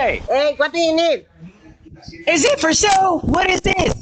Hey, what do you need? Is it for show? What is this?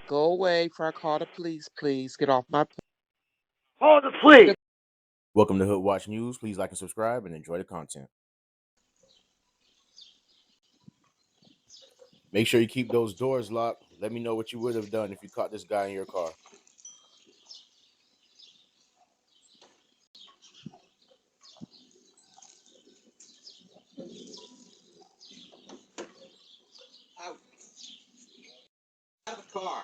Go away before I call the police, please. Get off my Call the police. Welcome to Hood Watch News. Please like and subscribe and enjoy the content. Make sure you keep those doors locked. Let me know what you would have done if you caught this guy in your car. out of the car.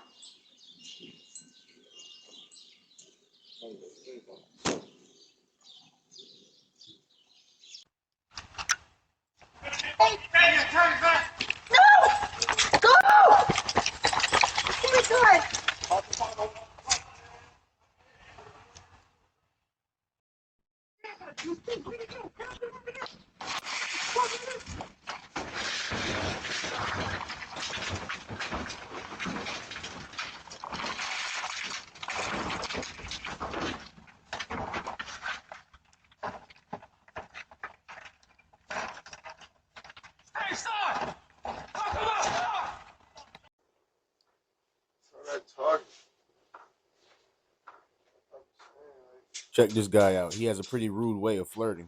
Check this guy out. He has a pretty rude way of flirting.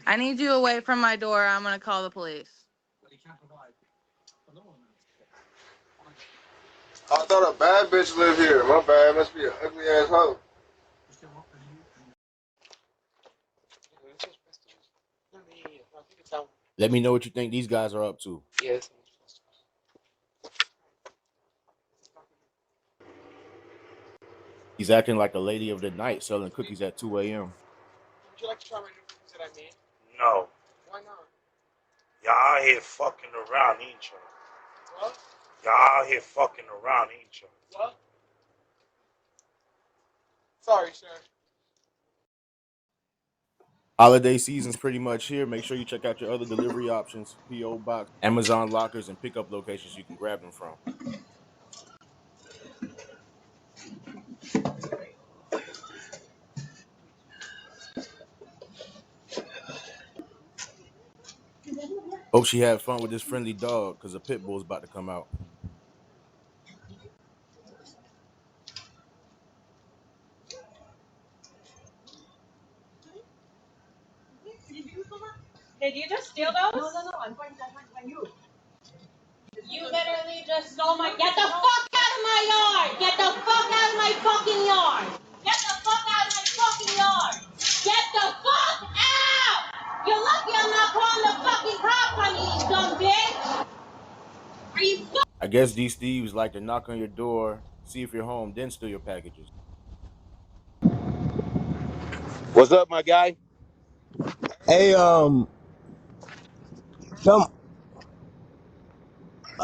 I need you away from my door. I'm gonna call the police. I thought a bad bitch lived here. My bad. Must be an ugly ass hoe. Let me know what you think these guys are up to. Yes. He's acting like a lady of the night selling cookies at 2 a.m. Would you like to try my new cookies that I made? No. Why not? Y'all out here fucking around each other. What? Y'all out here fucking around each other. What? Sorry, sir. Holiday season's pretty much here. Make sure you check out your other delivery options, P.O. Box, Amazon lockers, and pickup locations you can grab them from. Hope she had fun with this friendly dog because a pit bull's about to come out. Did you just steal those? No, I'm going to you. You literally just stole my. Get the fuck out of my yard! Get the fuck out of my fucking yard! Get the fuck out of my fucking yard! Get the fuck out! You're lucky I'm not calling the fucking cops on you, you dumb bitch! Are you I guess these thieves like to knock on your door, see if you're home, then steal your packages. What's up, my guy? Hey, some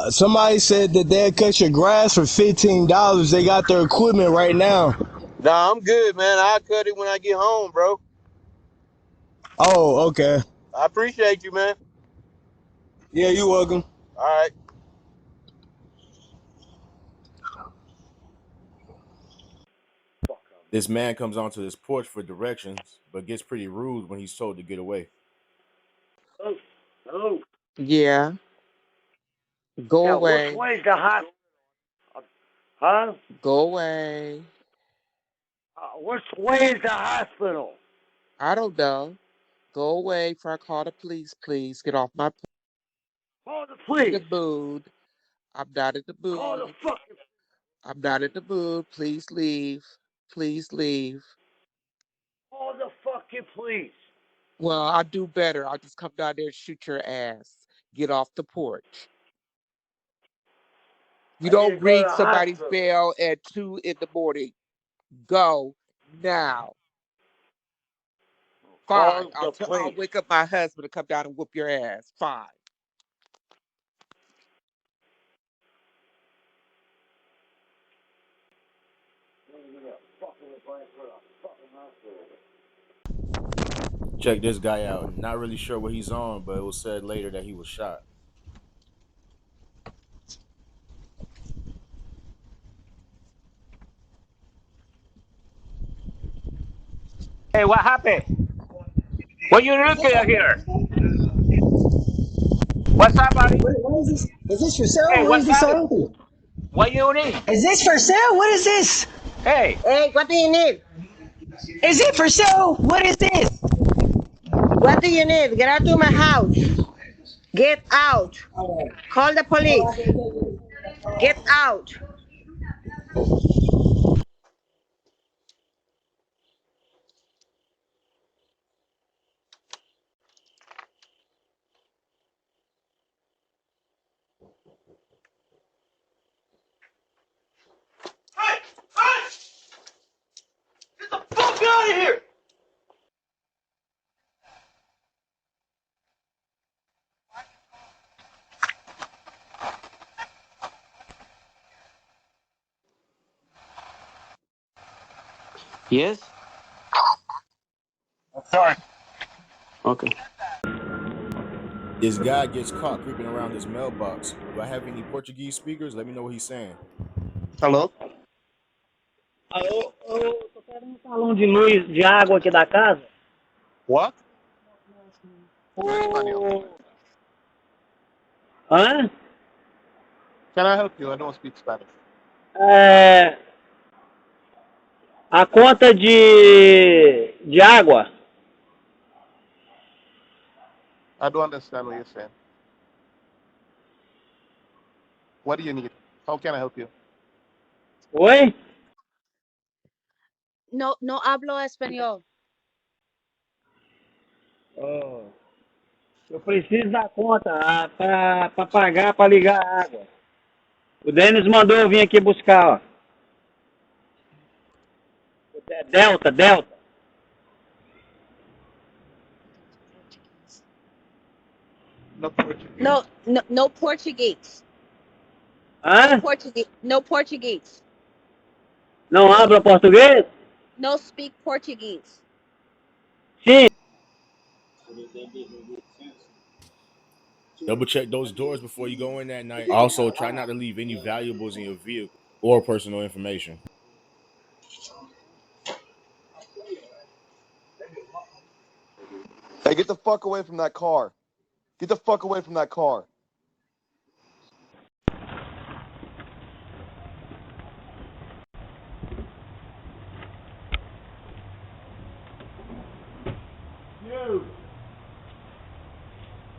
somebody said that they'll cut your grass for $15. They got their equipment right now. Nah, I'm good, man. I'll cut it when I get home, bro. Oh, okay. I appreciate you, man. Yeah, you welcome. All right. This man comes onto his porch for directions, but gets pretty rude when he's told to get away. Oh, Yeah. Go yeah, away. which way's the hospital? Huh? Go away. Which way is the hospital? I don't know. Go away before I call the police, please. Get off my Call the in the police. mood. I'm not in the Call the mood. fucking. I'm not in the mood. Please leave. Please leave. Call the fucking police. Well, I'll do better. I'll just come down there and shoot your ass. Get off the porch. You I need to don't go to ring the somebody's hospital. bell at 2 in the morning. Go now. Fine. Call I'll the I'll police. wake up my husband to come down and whoop your ass. Fine. Check this guy out. Not really sure what he's on, but it was said later that he was shot. Hey, what happened? What you looking at here? What's up, buddy? What is this? Is this for sale? Hey, What is what's this up? so empty? What you need? Is this for sale? What is this? Hey, Hey, what do you need? Is it for sale? What is this? What do you need? Get out of my house. Get out. Call the police. Get out. Hey! Hey! Get the fuck out of here! Yes? sorry. Okay. This guy gets caught creeping around this mailbox. Do I have any Portuguese speakers? Let me know what he's saying. Hello? Alô, tô querendo um talão de luz, de água aqui da casa. What? No Espanol. Ô, hã? Can I help you? I don't speak Spanish. É, a conta de água. I don't understand what you're saying. What do you need? How can I help you? Oi? No, no hablo español. Oh, eu preciso da conta pra pagar, pra ligar a água. O Denis mandou eu vir aqui buscar, ó. Delta. No Portuguese. No Portuguese. Hã? No Portuguese. Não habla português? No speak Portuguese. Sim. Double check those doors before you go in that night. Also, try not to leave any valuables in your vehicle or personal information. Hey, get the fuck away from that car. Get the fuck away from that car.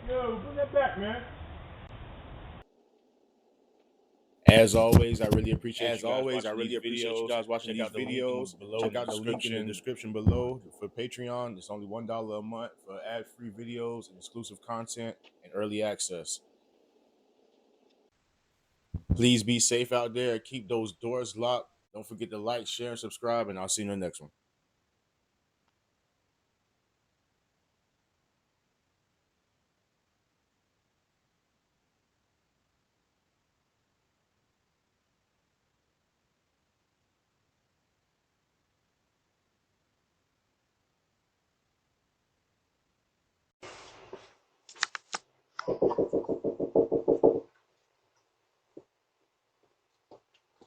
Yo, bring that back, man. As always, I really appreciate you guys watching these videos. Check out the link in the description below for Patreon. It's only $1 a month for ad-free videos and exclusive content and early access. Please be safe out there. Keep those doors locked. Don't forget to like, share, and subscribe, and I'll see you in the next one.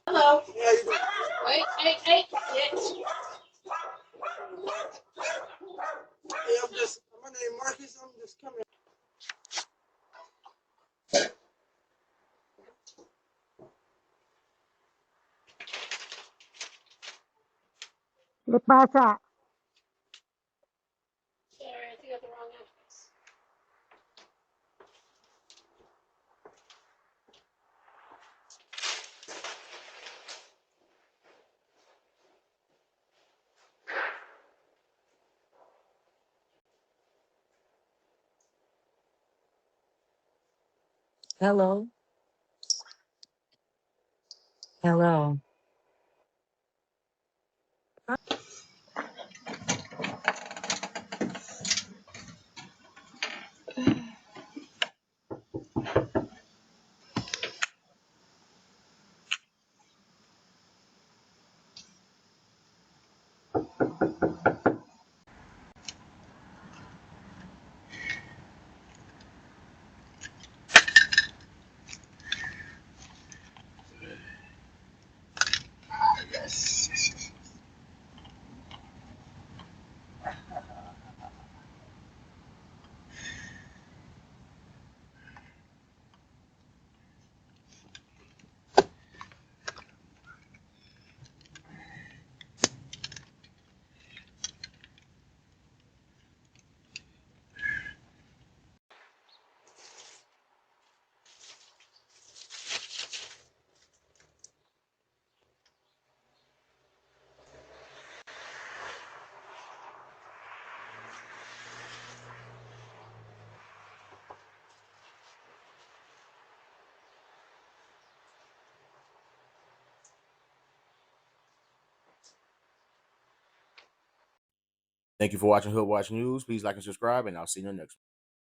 Hello. Hey, bitch. My name Marcus. I'm just coming. ¿Qué pasa? Sorry, I think I got the wrong address. Hello. Hello. Thank you for watching Hood Watch News. Please like and subscribe, and I'll see you in the next one.